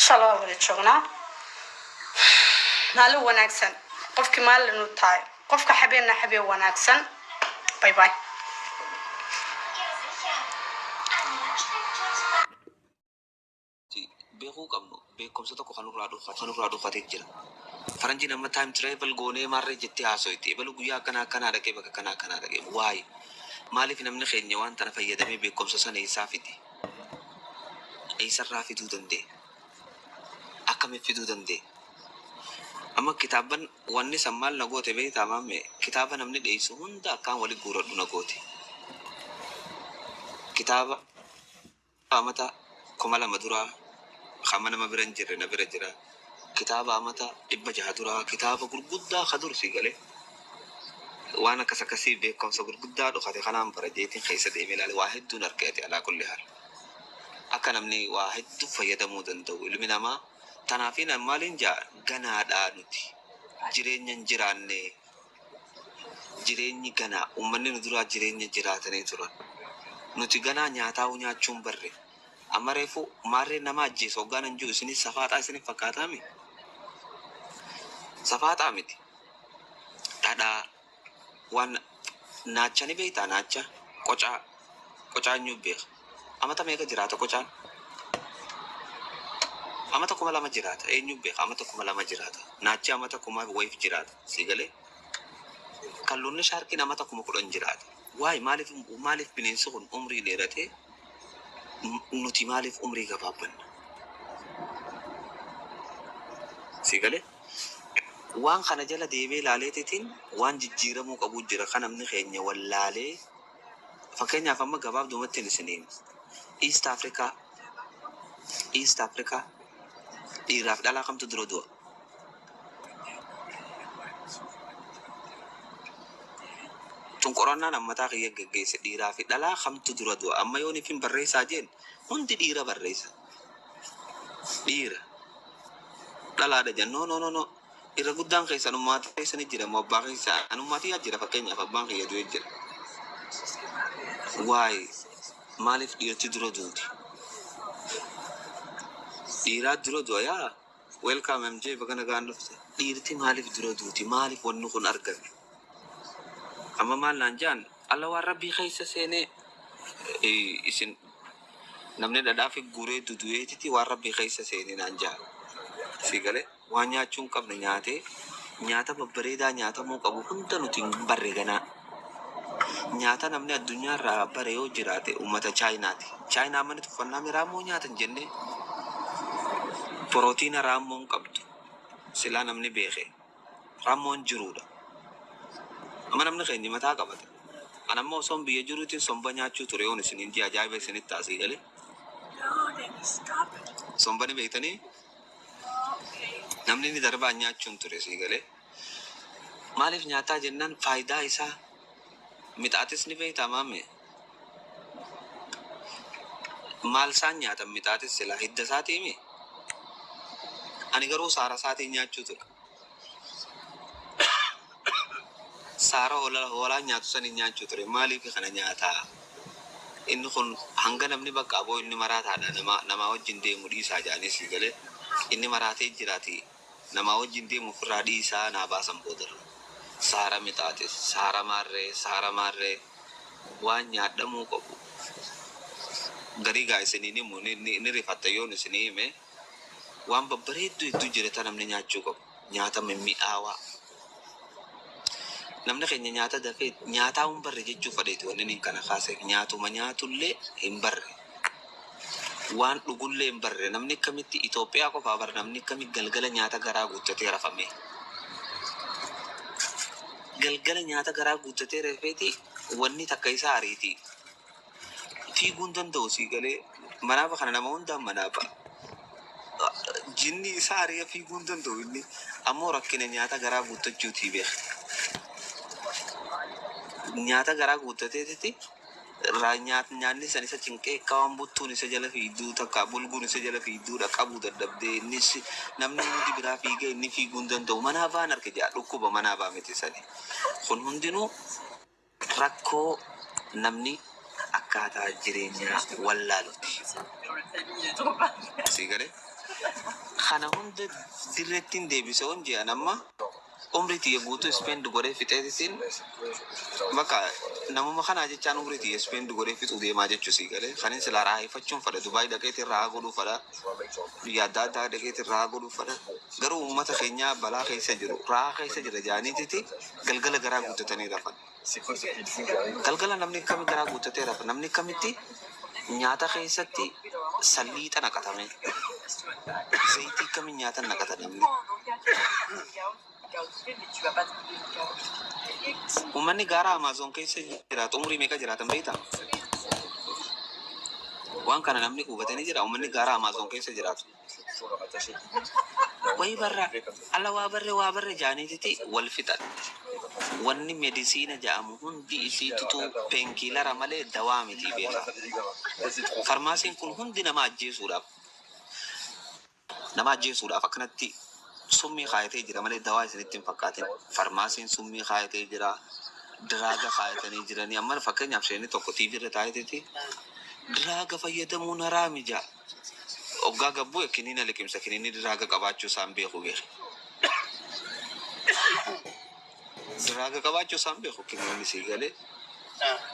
shalom wada joognaa maalin wanaagsan qofkii maalin u tahay qofka xabeena xabeen wanaagsan bye bye beekuu qabnu beekumsa tokko kanurraa dhufatee jira. Faranji nama time travel goonee maarree jettee haasoyti ebalu guyyaa akkanaa dhaqee bakka kanaa dhaqee waa'ee maaliif namni keenya waan tana fayyadamee beekumsa sana eessaa fide eessarraa fiduu danda'e akkamitti fiduu danda'e amma kitaaban wanni sammaal na goote beektaa maamme kitaaba namni dheessu hunda akkaan wali guuradhu na goote kitaaba amata 2,000 duraa kama nama biran jirre na bira jira kitaaba amata 600 duraa kitaaba gurguddaa kadursi galee waan akkasii beekumsa gurguddaa dhokate kanaan bara jeetiin keessa deemee ilaale waa hedduun argate alaa kulli haal akka namni waa hedduu fayyadamuu danda'u ilmi namaa tanaafi nan maaliin jaa ganaadhaa nuti jireenya hin jiraanne jireenyi ganaa uummanni nu duraa jireenya jiraatanii turan nuti ganaa nyaachuun barre amma reefu maarree nama ajjeesu hoggaan hin jiru isinis safaaxaa isiniif fakkaataa mi safaaxaa miti dhadhaa waan naacha ni beektaa naacha qocaa nyuu beeka amata meeqa jiraata qocaan amata 2,000 jiraata eenyu beeka amata 2,000 jiraata naachi amata 1,000 wayif jiraata si galee kalluunni shaarkiin amata 10,000 jiraata waay maaliif bineensi kun umrii dheeratee nuti maaliif umrii gabaabbanna si galee waan kana jala deemee ilaaleetitiin waan jijjiiramuu qabu jira kan namni keenya wallaalee fakkeenyaaf amma gabaabdumatti isiniin East Africa dhiiraaf dhalaa kamtu dura du'a tun qorannaan ammataa kiyya geggeesse dhiiraa fi dhalaa kamtu dura du'a amma yoo nifin barreessaa jeen hundi dhiira barreessa dhiira dhalaadha jenno no irra guddaan keessan ummata keessanii jira moo abbaa keessaa anummaatii jira fakkeenyaaf abbaan kiyya du'e jira waay maaliif dhiirti dura duuti dhiiraa dura du'a yaa welcome MJ baga nagaan dhufte dhiirti maaliif dura duuti maaliif wanni kun argame amma maal naan jaan alla waan rabbii keessa seenee isin namni dhadhaa fi guree dudu'eetiti waan rabbii keessa seenee naan jaan si galee waan nyaachuun qabne nyaata babbareedaa nyaatamuu qabu hunda nuti hin barre ganaa nyaata namni addunyaarraa bare yoo jiraate uummata chaayinaati chaayinaa manni tuffannaa miraamoo nyaatan jennee Proteiina raammoon qabdu silaa namni beekee raammoon jiruudha amma namni keenya mataa qabata anammoo osoo biyya jiruutiin somba nyaachuu ture yoon isiniin jee ajaa'iba isinitti taasii galee somba ni beektanii namni ni darbaa nyaachuun ture sii galee maaliif nyaataa jennaan faayidaa isaa mixaatis ni beektaa maamme maal isaan nyaatan mixaatis silaa hidda isaatii mi ani garuu saara isaatii nyaachuu ture saara hoolaa nyaatu sanii nyaachuu ture maaliif kana nyaataa inni kun hanga namni bakka aboo inni maraataadha nama wajjin deemu dhiisaa jaanis galee inni maraatee jiraati nama wajjin deemu ofirraa dhiisaa naa baasan boodarra saara mixaatis saara maarree waan nyaadhamuu qabu garii gaa isiniin himu ni rifatta yoon isinii hime waan babbareedduu hedduu jirata namni nyaachuu qabu nyaata mimmi'aawaa namni keenya nyaata dafee nyaataa hin barre jechuu fadheeti wanni kana kaasee nyaatuma nyaatullee hin barre waan dhugullee hin barre namni akkamitti Itoophiyaa qofaa bara namni akkamitti galgala nyaata garaa guuttatee rafame galgala nyaata garaa guuttatee rafeeti wanni takka isaa ariiti fiiguun danda'u sii galee manaaba kana nama hundaan manaaba jinni isaa ari'a fiiguun danda'u inni ammoo rakkina nyaata garaa guuttachuutii beeka nyaata garaa guuttateetiti nyaanni san isa cinqee akka waan buttuun isa jala fiidduu takka bulguun isa jala fiidduudha qabuu dadhabdee innis namni hundi biraa fiigee inni fiiguun danda'u manaabaan arge jaa dhukkuba manaabaa miti sani kun hundinuu rakkoo namni akkaataa jireenyaa wallaalutti. Sii galee kana hunda dirrettiin deebise on ji'a nama umrii tiyya guutuu spend godhee fixeetiin bakka namuma kanaa jechaan umrii tiyya spend godhee fixuu deemaa jechuu sii galee kanin silaa raayeffachuun fadha Dubaay dhaqeetiin raa godhuu fadha biyya adda addaa dhaqeetiin raa godhuu fadha garuu uummata keenya balaa keessa jiru raa keessa jira jaaniititi galgala garaa guuttatanii rafan galgala namni akkami garaa guuttatee rafa namni akkamitti nyaata keessatti salliixa naqatame zayitii akkami nyaata naqata namni ummanni gaara Amazon keessa jiraatu umurii meeqa jiraatan beektaa? Waan kana namni hubatanii jira ummanni gaara Amazon keessa jiraatu. Wayi barra alla waa barre jaaniititi wal fixan. Wanni medisiina jedhamu hundi isiitutu peenkiilara malee dawaa miti beeka. Farmaasiin kun hundi nama ajjeesuudhaaf akkanatti summii kaayatee jira malee dawaa isinitti hin fakkaatin. Farmaasiin summii kaayatee jira, diraaga kaayatanii jiranii. Amma fakkeenyaaf isheen tokko TV irra taa'eeti diraaga fayyadamuun haraami jaa. Oggaa gabbuu kiniina liqimsa kiniinni diraaga qabaachuu isaan beeku beeku. Diraaga qabaachuu isaan beeku kiniinni sii galee.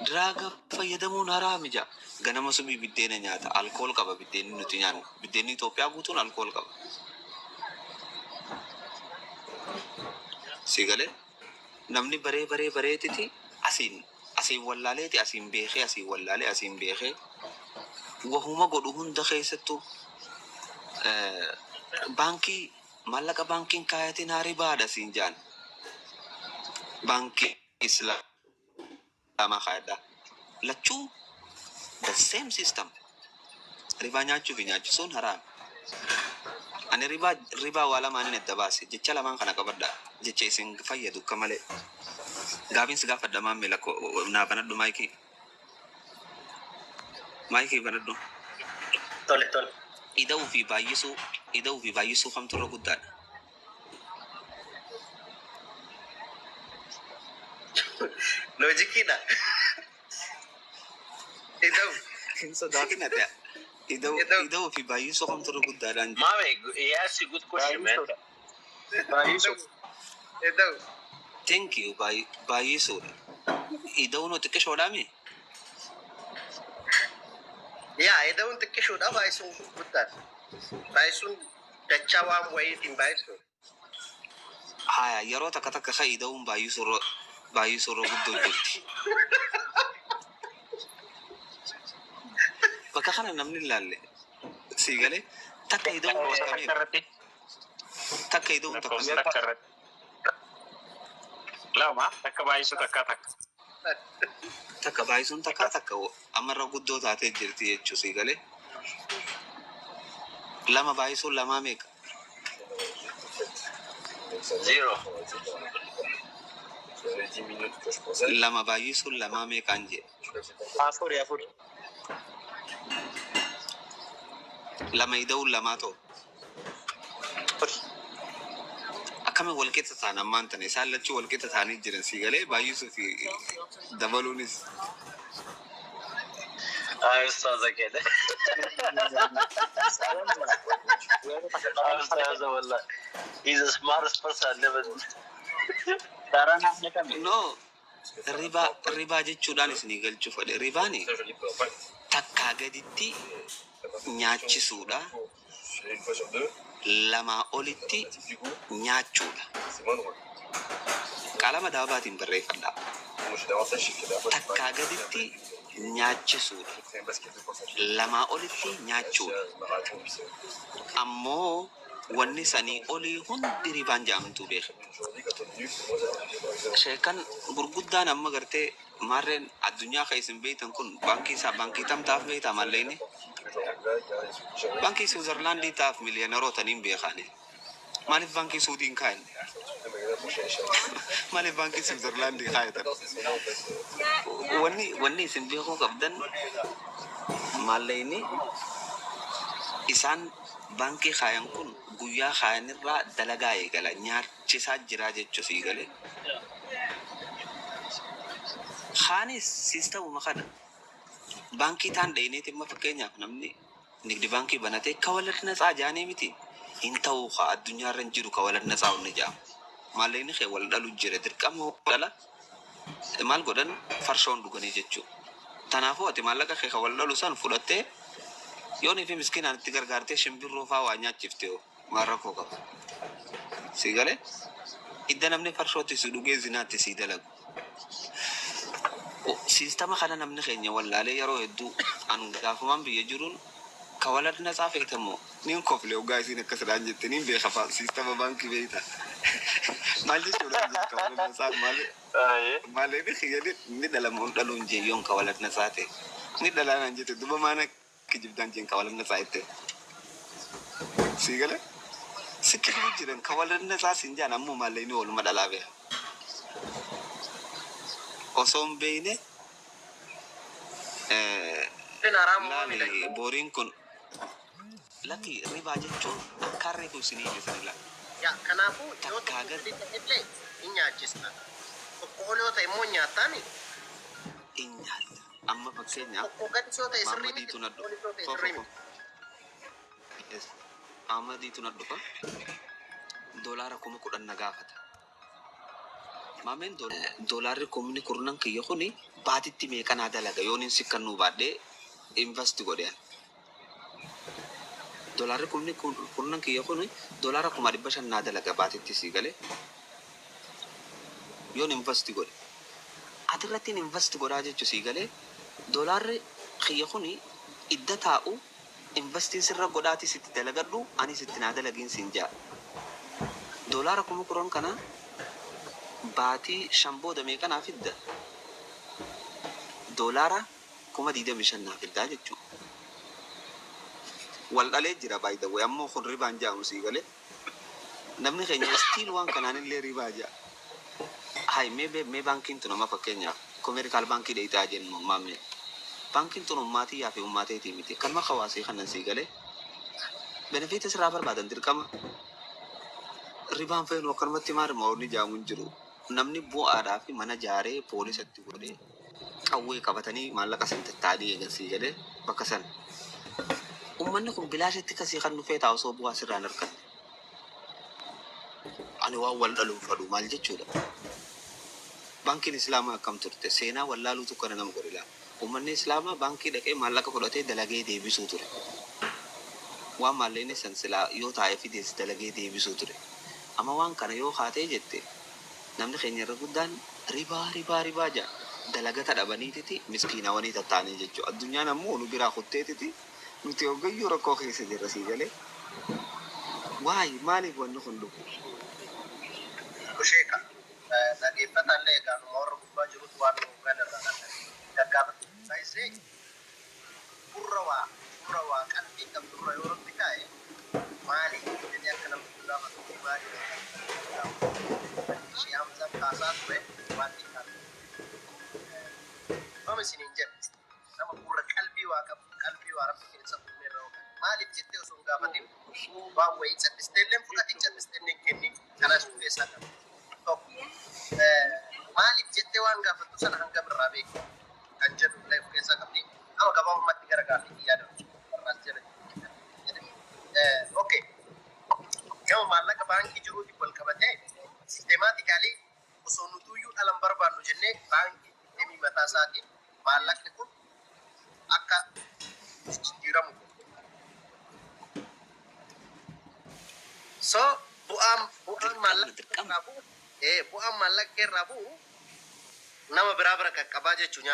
Diraaga fayyadamuun haraami jaa. Ganama subii biddeena nyaata. Alkool qaba biddeenni nuti nyaannu. Biddeenni Itoophiyaa guutuun alkool qaba. Sigale namni bareetiti asiin wallaaleeti asiin beekee wahuma godhu hunda keessattuu baankii maallaqa baankiin kaayatiin ribaadha siin jaan baankii islaamaa kaayadha lachuu the same system ribaa nyaachuu fi nyaachisuun haraami. Ani ribaa waa lamaan inni adda baase jecha lamaan kana qabadha jecha isin fayyadu akka malee gaafiin si gaafadha maammee naa banadhu maayikii banadhu Tole. ida'uu fi baay'isuu kamtu irra guddaadha. Lojikiidha. Hin sodaatin ati ida'uu fi baay'isuu kamtu irra guddaadhaan. Mame, he asked you good question, man. Thank you baay'isuudha. Ida'uun xiqqishoodhaa mi? Yeah, ida'uun xiqqishoodha baay'isuun guddaadha. Baay'isuun dachaa waan wayiitiin baay'isuun. Haya yeroo takka ka ida'uun baay'isuu irra guddoo jirti. Bakka kana namni ilaalle sii galee takka ida'uun takka Lama, takka baay'isu takka. Takka baay'isuun takka ammarra guddoo taatee jirti jechuu sii galee. Lama baay'isuun lamaa meeqa? 0. Lama baay'isuun lamaa meeqaan jee? Afur. Lama ida'uun lamaa ta'u. Akkami walqixa ta'an ammaan tana isaan lachuu walqixa ta'anii jiran sii galee baay'isuu fi dabaluunis. Ay, ustaza keda. Ustaza wallah. He's the smartest person I've never. No, ribaa jechuudhaan isinii galchuu fedhe. Ribaani takkaa gaditti nyaachisuudha. Lamaa olitti nyaachuudha. Qalama daabaatiin barreeffadha. Takkaa gaditti nyaachisuudha. Lamaa olitti nyaachuudha. Ammoo wanni sanii olii hundi ribaan jedhamtu beeka. Sheekan gurguddaan amma gartee maarreen addunyaa keessan beektan kun baankii tamtaaf beektaa malleeni. Baankii Switzerlandii taaf miliyoonarootaniin beekani. Maaliif baankii Suudiin kaa'en? Maaliif baankii Switzerlandii kaa'etan? Wanni isin beekuu qabdan malleeni isaan baankii kaayan kun guyyaa kaayanirraa dalagaa eegala nyaachisaa jiraa jechuu sii galee. Kaanis siistamuma kana baankii taan dha'ineeti amma fakkeenyaaf namni nigdi baankii banatee ka walirra natsaa jaanii miti. Inta'u ka addunyaa irra jiru ka waladna saawunni jedhamu. Maalleeni kee wal dhalu jira dirqama dhala maal godhan farshoon dhuganii jechuudha. Kanaafuu ati maallaqa kee ka wal dhalu san fudhattee yoonii fi miskiinaan itti gargaartee shimbirroo fa'aa waa nyaachifte maal rakkoo qaba. Si galee idda namni farshootti si dhugee zinaatti si dalagu. Siistama kana namni keenya wallaalee yeroo hedduu anu gaafumaan biyya jiruun ka waladna saa feetamoo nin koflee ogaa isiin akkasidhaan jette nin beeka fa'a siistama baankii beeyta. Maal jechuudha ka waladna saa maalee ni khiyyade ni dhalamuun dhaluun jeeyyoon ka waladna saa ta'e ni dhalaanaan jette duba maana kijibdaan jeen ka waladna saa itte. Si galee sikki jiran ka waladna saa siin jaan ammoo maalee ni ooluma dhalaa beeka. Osoon beeyne laali booriin kun laki ribaa jechuun akka reefu isinii ibsanila. Ya kanaafuu yoo tokko illee hin nyaachisna. Tokko oloo ta'e immoo nyaataani. In nyaata. Amma fakkeenyaaf Tokko gadisoo ta'e sirrii Maamadiitu na dhufa. oloo ta'e sirrii miti. Maamadiitu na dhufa. Doolaara 10,000 na gaafata. Maameen doolaarri 10,000 kiyya kuni baatitti meeqanaa dalaga yooniin sikkannuu baadhee investi godhean. Doolaarri 10,000 kiyya kuni doolaara 500 naa dalaga baatitti si galee yoon investi godhe. Atirrattiin investi godhaa jechuun si galee doolaarri kiyya kuni idda taa'u investiin sirra godhaati sitti dalagadhu ani sitti naa dalagiin siin jaa. Doolaara 10,000 kana baatii 5 booda meeqanaa fidda? Doolaara 25,000 naa fiddaa jechuudha. Wal dhalee jira by the way ammoo kun ribaan jaamu si galee namni keenya stiil waan kanaan illee ribaa jaa. Hai mee baankiin tun amma fakkeenyaaf komerikaal baankii dheeyitaa jennu maammee baankiin tun ummaatii yaa fi ummaateetii miti kalma hawaasii kanan si galee benefiitis irraa barbaadan dirqama ribaan feenu akkanumatti maarima warri jaamu hin jiru. Namni bu'aadhaa fi mana jaaree poolisatti godhee qawwee qabatanii maallaqa san tattaadii eegansii jedhee bakka san. Uummanni kun bilaashetti kasii kan dhufee taa'u osoo bu'aa sirraan arganne. Ani waan wal dhaluun fadhu maal jechuudha. Baankiin Islaamaa akkam turte seenaa wallaaluutu kana nama godhe laa. Uummanni Islaamaa baankii dhaqee maallaqa fudhatee dalagee deebisuu ture. Waan maallaqni san silaa yoo taa'ee fidees dalagee deebisuu ture. Amma waan kana yoo haatee jette namni keenya irra guddaan ribaa jaa dalagata dhabaniititi miskiinawanii tattaanii jechuudha. Addunyaan ammoo nu biraa kutteetiti nuti hoggayyuu rakkoo keessa jirra sii galee. Waayi maaliif wanni kun dhufu? Kusheeka dhaggeeffatallee egaa numa warra gubbaa jirutu waan nu ganarraa gaggaafatu taasisee gurra waa qalbii qabdu dura yoo rabbi taa'e maali jedhee akka namni gaafatu maali ishee hamza kaasaa ture waan xiqqaatu. Nama isiniin jedhu nama gurra qalbii waa qabu qalbii waa rabbi keessa tumeerra oolan maaliif jettee osoo hin gaafatin waan wayii callisteelleen fudhatin callisteelleen kennin kanas keessaa qabu. Maaliif jettee waan gaafattu sana hangam irraa beeku kan jedhu illee of keessaa qabdi. Ama gabaabumatti gara gaaffii yaadamu barraas jala okay. Gama maallaqa baankii jiruutiin wal qabatee sisteemaatikaalii osoo nutuyyuu dhalan barbaannu jennee baankii dhimmi mataa isaatiin maallaqni kun akka jijjiiramu. So bu'aan maallaqa irraa bu'u nama biraa bira qaqqabaa jechuun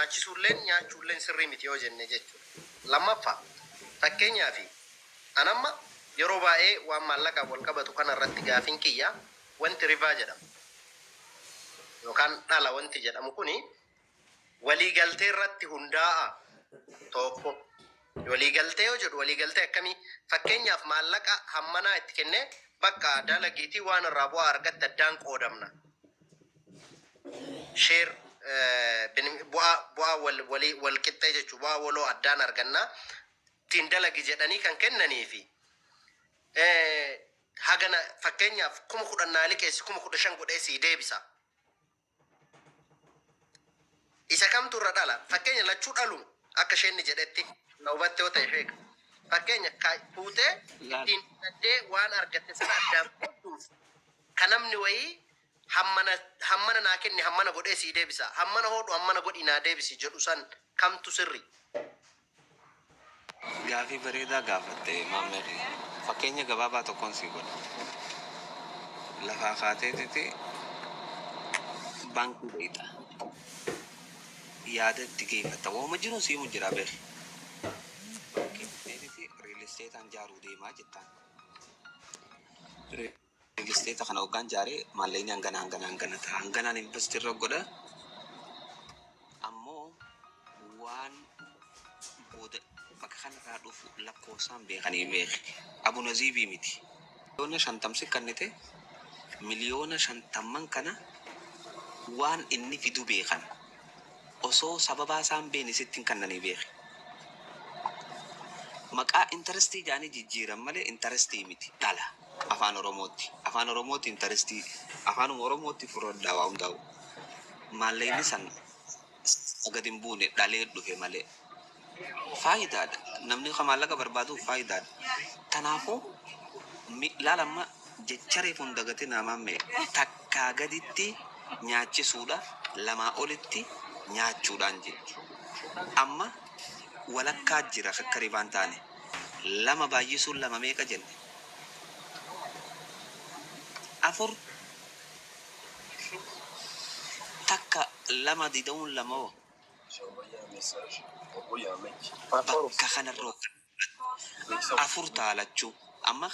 nyaachuulleen sirrii miti yoo jenne jechuudha. Lammaffaa fakkeenyaaf anamma yeroo baay'ee waan maallaqaa wal qabatu kana irratti gaafiin kiyya wanti ribaa jedhamu yookaan dhala wanti jedhamu kuni waliigaltee irratti hundaa'a tokko. Waliigaltee yoo jedhu waliigaltee akkamii fakkeenyaaf maallaqa hammanaa itti kennee bakka dalagiitii waan irraa bu'aa argatte addaan qoodamna. Sheer bu'aa wal qixxee jechuun bu'aa waloo addaan argannaa ittiin dalagi jedhanii kan kennanii fi hagana fakkeenyaaf 10,000 naa liqeessi 15,000 godhee sii deebisa. Isa kamtu irra dhala fakkeenya lachuu dhalu akka isheen jedhetti na hubatte yoo ta'e sheeka fakkeenya fuutee ittiin hidhattee waan argatte sana addaan qodduuf kan namni wayii hammana naa kenni hammana godhee sii deebisa hammana hodhu hammana godhi naa deebisi jedhu san kamtu sirri. Gaafii bareedaa gaafatte maamilli. Fakkeenya gabaabaa tokkoon sii godha. Lafaa kaateetiti baankii beekta. Yaada itti geeffatta. Waanuma jiruun siimu jira beeku. Real estate jaaruu deemaa jettaan. Real estate kana hoggaan jaaree maallaqni hangana ta'a. Hanganaan investirra godha. Ammoo waan booda bakka kanarraa dhufu lakkoofsaan beekanii beeku. Abunaziibii miti. Miliyoona 50 kannite miliyoona 50 kana waan inni fidu beekan. Osoo sababaa isaan beeksisittiin kannanii beeku. Maqaa intarestii jaanii jijjiiran malee intarestii miti dhala afaan oromootti intarestii afaan oromootti furodhaa waa hundaa'u maallaqni san gadi hin buune dhalee dhufe malee faayidaadha namni maallaqa barbaaduuf faayidaadha kanaafuu laalamma jecha reefuun dagate naamamme takkaa gaditti nyaachisuudha lamaa olitti nyaachuudhaan jechuudha amma walakkaa jira akka ribaan taane lama baay'isuun lama meeqa jenne afur takka lama dida'uun lama oo bakka kanarroo afur taalachuu amma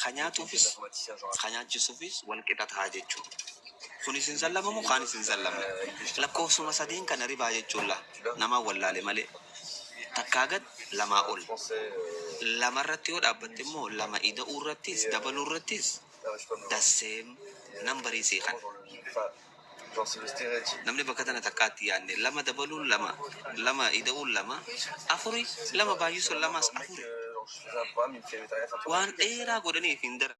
kanyaachisuufis wal qixa ta'a jechuudha. Kunis hin sallamamu kaanis hin sallamamu lakkoofsuma sadeen kana ribaa jechuudha nama wallaale malee. Takkaagat lama ol lamarratti yoo dhaabbatte immoo lama ida'uu irrattis dabaluu irrattis dasseem nambarii seeqan namni bakka tana takkaatti yaadne lama dabaluun lama ida'uun lama afuri lama baay'isuun lamas afuri waan dheeraa godhaniif hin dara.